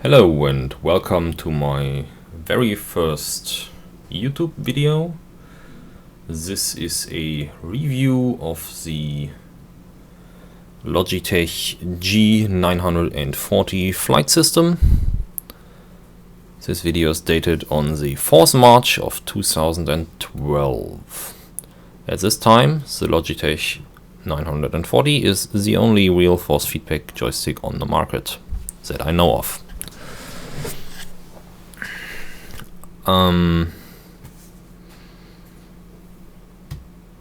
Hello and welcome to my very first YouTube video. This is a review of the Logitech G940 flight system. This video is dated on the 4th March of 2012. At this time, the Logitech 940 is the only real force feedback joystick on the market that I know of.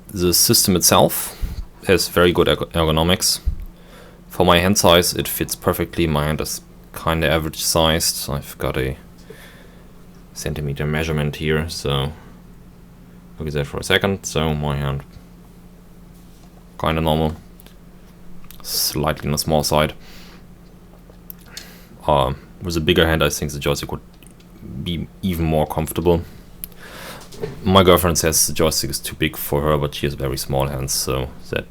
The system itself has very good ergonomics. For my hand size, it fits perfectly. My hand is kinda average sized. I've got a centimeter measurement here, so look at that for a second. So my hand kinda normal, slightly on the small side. With a bigger hand, I think the joystick would be even more comfortable. My girlfriend says the joystick is too big for her, but she has very small hands, so that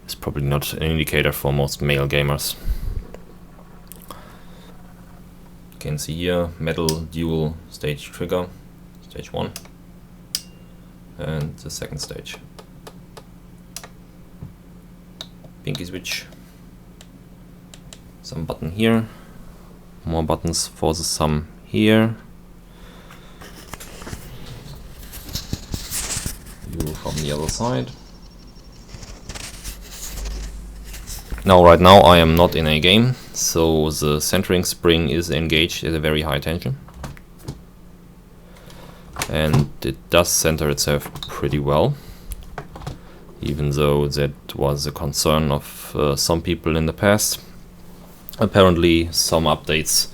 is probably not an indicator for most male gamers. You can see here metal dual stage trigger, stage 1, and the second stage. Pinky switch, some button here, more buttons for the thumb here. View from the other side. Right now I am not in a game, so the centering spring is engaged at a very high tension. And it does center itself pretty well, even though that was a concern of some people in the past. Apparently some updates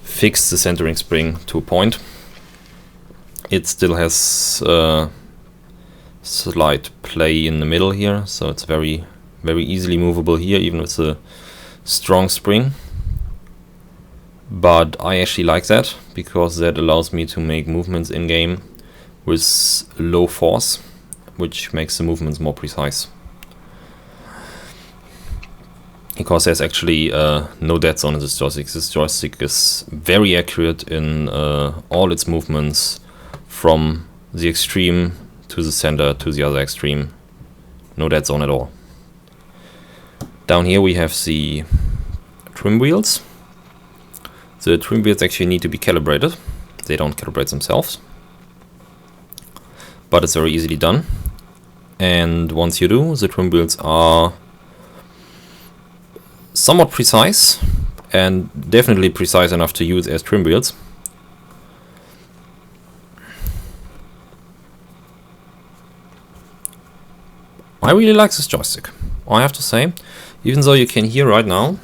fixed the centering spring to a point. It still has slight play in the middle here, so it's very easily movable here, even with a strong spring. But I actually like that, because that allows me to make movements in game with low force, which makes the movements more precise. Because there's actually no dead zone in this joystick. This joystick is very accurate in all its movements, from the extreme to the center to the other extreme. No dead zone at all. Down here we have the trim wheels. The trim wheels actually need to be calibrated. They don't calibrate themselves, but it's very easily done. And once you do, the trim wheels are somewhat precise, and definitely precise enough to use as trim wheels. I really like this joystick, I have to say, even though you can hear right now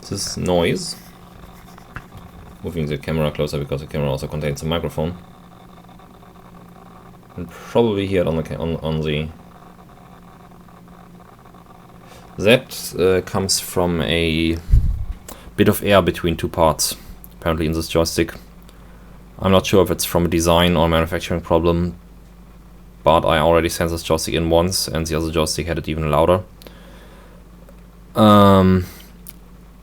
this noise. Moving the camera closer, because the camera also contains a microphone. And probably hear it on the that comes from a bit of air between two parts, apparently, in this joystick. I'm not sure if it's from a design or manufacturing problem, but I already sent this joystick in once, and the other joystick had it even louder.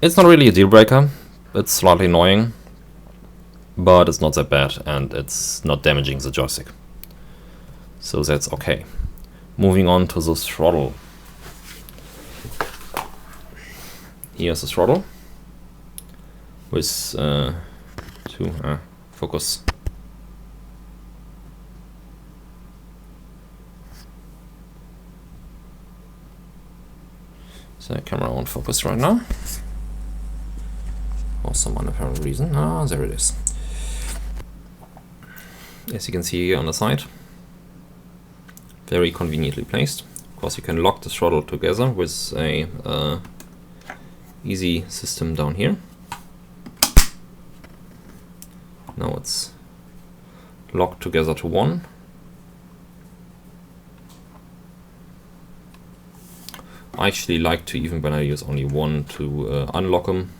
It's not really a deal breaker. It's slightly annoying, but it's not that bad, and it's not damaging the joystick, so that's okay. Moving on to the throttle. Here's the throttle with focus. So the camera won't focus right now for some unapparent reason. There it is. As you can see here on the side, very conveniently placed. Of course, you can lock the throttle together with a easy system down here. Now it's locked together to 1. I actually like to, even when I use only 1, to unlock them.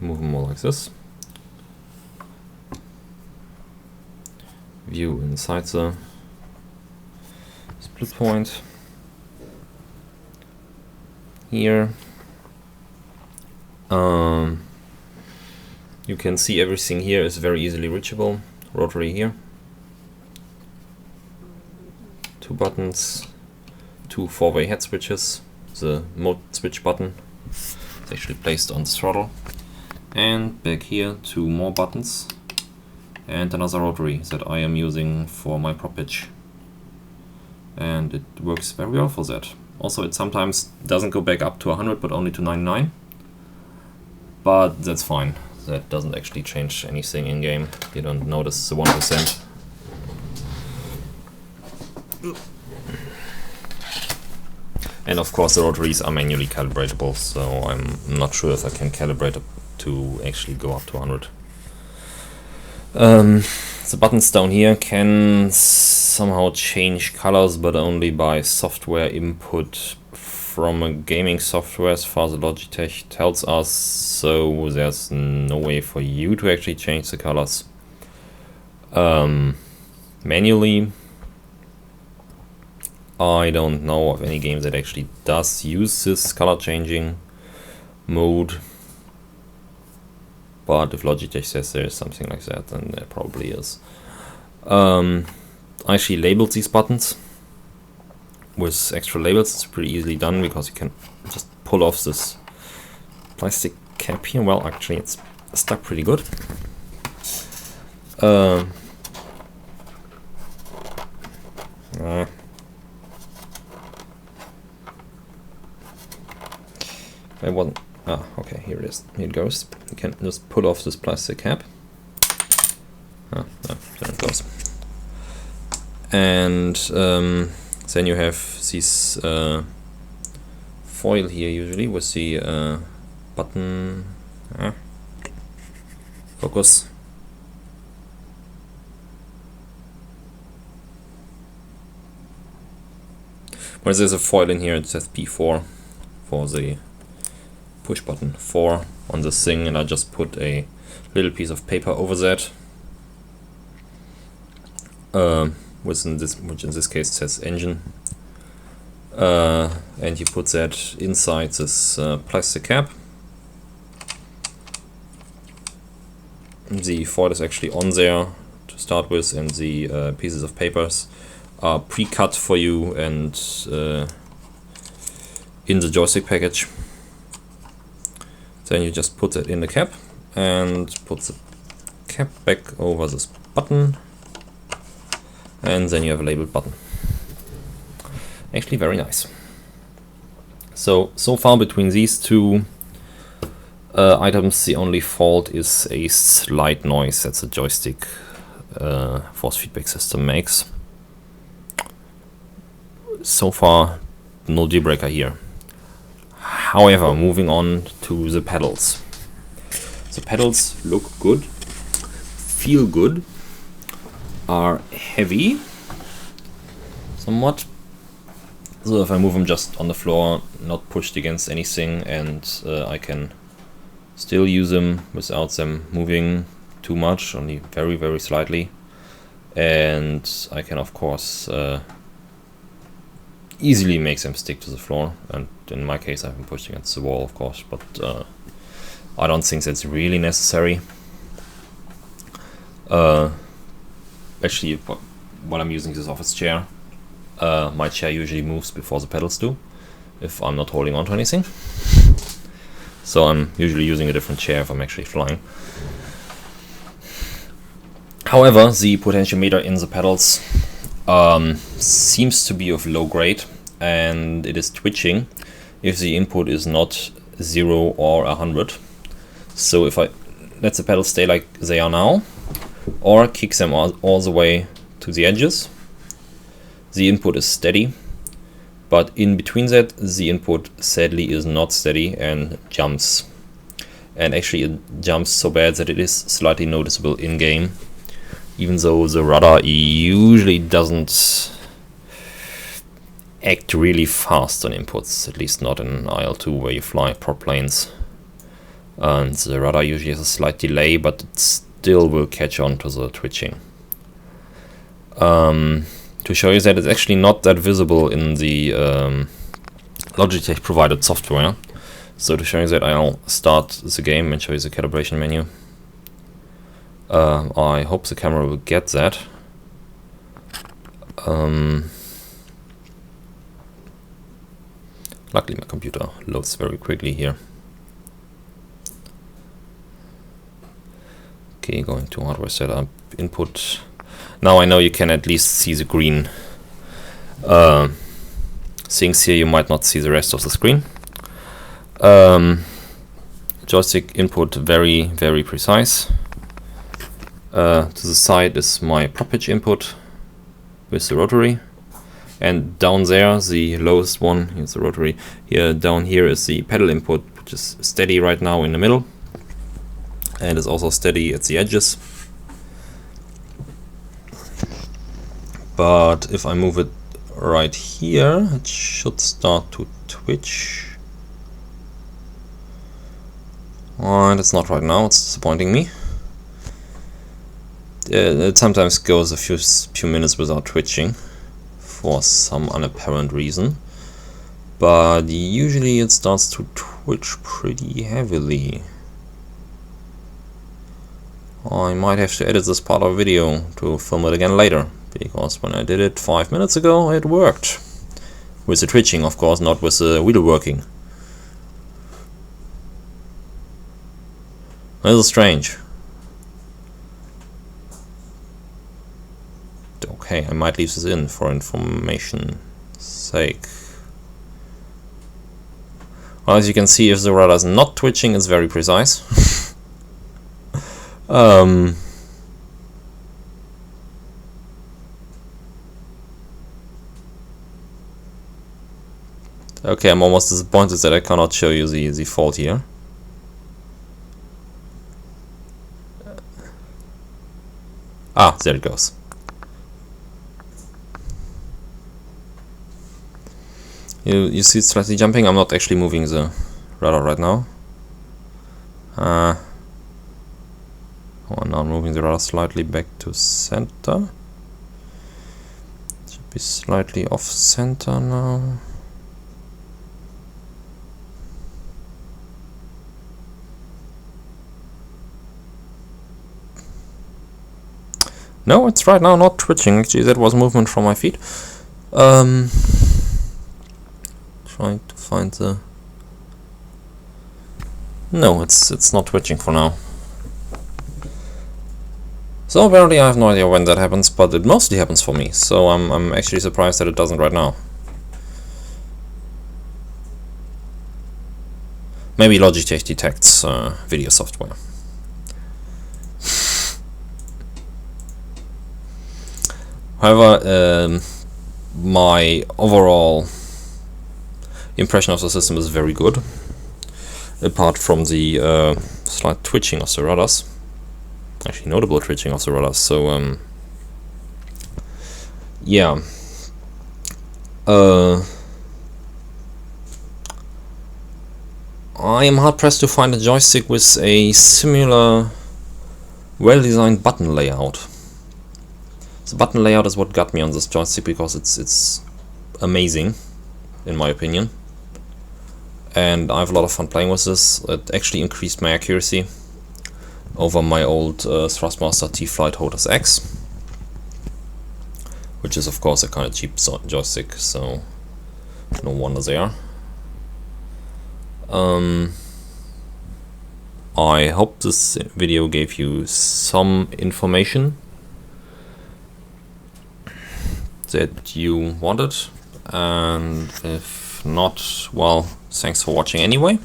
Move them more like this. View inside the split point. Here You can see everything here is very easily reachable. Rotary here. 2 buttons, 2 4-way head switches. The mode switch button is actually placed on the throttle. And back here 2 more buttons and another rotary that I am using for my prop pitch. And it works very well for that. Also, it sometimes doesn't go back up to 100 but only to 99. But that's fine. That doesn't actually change anything in game. You don't notice the 1%. And of course the rotaries are manually calibratable, so I'm not sure if I can calibrate up to actually go up to 100. The buttons down here can somehow change colors, but only by software input from a gaming software, as far as Logitech tells us, so there's no way for you to actually change the colors manually. I don't know of any game that actually does use this color changing mode, but if Logitech says there is something like that, then there probably is. I actually labeled these buttons with extra labels. It's pretty easily done because you can just pull off this plastic cap here. Well, actually it's stuck pretty good. I wasn't. Okay, here it is. Here it goes. You can just pull off this plastic cap. No, there it goes. And then you have this foil here, usually with the button. Focus. Well, there's a foil in here. It says P4 for the push button 4 on this thing, and I just put a little piece of paper over that, which in this case says engine, and you put that inside this plastic cap. The foil is actually on there to start with, and the pieces of papers are pre-cut for you and in the joystick package. Then you just put it in the cap and put the cap back over this button, and then you have a labeled button. Actually very nice. So far between these two items, the only fault is a slight noise that the joystick force feedback system makes. So far, no deal breaker here. However, moving on to the pedals. The pedals look good, feel good, are heavy somewhat. So if I move them just on the floor, not pushed against anything, and I can still use them without them moving too much, only very, very slightly. And I can of course easily make them stick to the floor, and in my case I've been pushed against the wall, of course, but I don't think that's really necessary. Actually, while I'm using this office chair, my chair usually moves before the pedals do, if I'm not holding on to anything. So I'm usually using a different chair if I'm actually flying. However, the potentiometer in the pedals seems to be of low grade, and it is twitching if the input is not 0 or 100. So if I let the pedals stay like they are now, or kick them all the way to the edges, the input is steady, but in between that the input sadly is not steady and jumps. And actually it jumps so bad that it is slightly noticeable in game, even though the rudder usually doesn't act really fast on inputs, at least not in IL-2 where you fly prop planes. And the rudder usually has a slight delay, but it still will catch on to the twitching. To show you that it's actually not that visible in the Logitech provided software, So to show you that, I'll start the game and show you the calibration menu. I hope the camera will get that. Luckily my computer loads very quickly here. Okay, going to hardware setup, input. Now I know you can at least see the green things here. You might not see the rest of the screen. Joystick input very precise. To the side is my prop pitch input with the rotary, and down there, the lowest one, here's the rotary. Here down here is the pedal input, which is steady right now in the middle, and is also steady at the edges. But if I move it right here, it should start to twitch. And it's not right now, it's disappointing me. It sometimes goes a few minutes without twitching for some unapparent reason, but usually it starts to twitch pretty heavily. I might have to edit this part of the video to film it again later, because when I did it 5 minutes ago it worked. With the twitching, of course, not with the wheel working. This is strange. Okay, I might leave this in for information's sake. Well, as you can see, if the rudder is not twitching, it's very precise. Okay, I'm almost disappointed that I cannot show you the fault here. Ah, there it goes. You see it slightly jumping. I'm not actually moving the rudder right now. Well, now I'm moving the rudder slightly back to center. Should be slightly off center now. No, it's right now not twitching. Actually, that was movement from my feet. Trying to find the... No, it's not twitching for now. So apparently I have no idea when that happens, but it mostly happens for me. So I'm actually surprised that it doesn't right now. Maybe Logitech detects video software. However, my overall impression of the system is very good, apart from the slight twitching of the rudders. Actually, notable twitching of the rudders. So, yeah. I am hard pressed to find a joystick with a similar, well-designed button layout. The button layout is what got me on this joystick, because it's amazing, in my opinion. And I have a lot of fun playing with this. It actually increased my accuracy over my old Thrustmaster T-Flight Hotas X, which is of course a kind of cheap joystick, so no wonder there. I hope this video gave you some information that you wanted, and if not, well, thanks for watching anyway.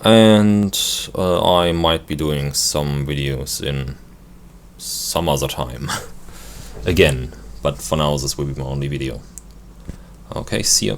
And I might be doing some videos in some other time again, but for now this will be my only video. Okay, see ya.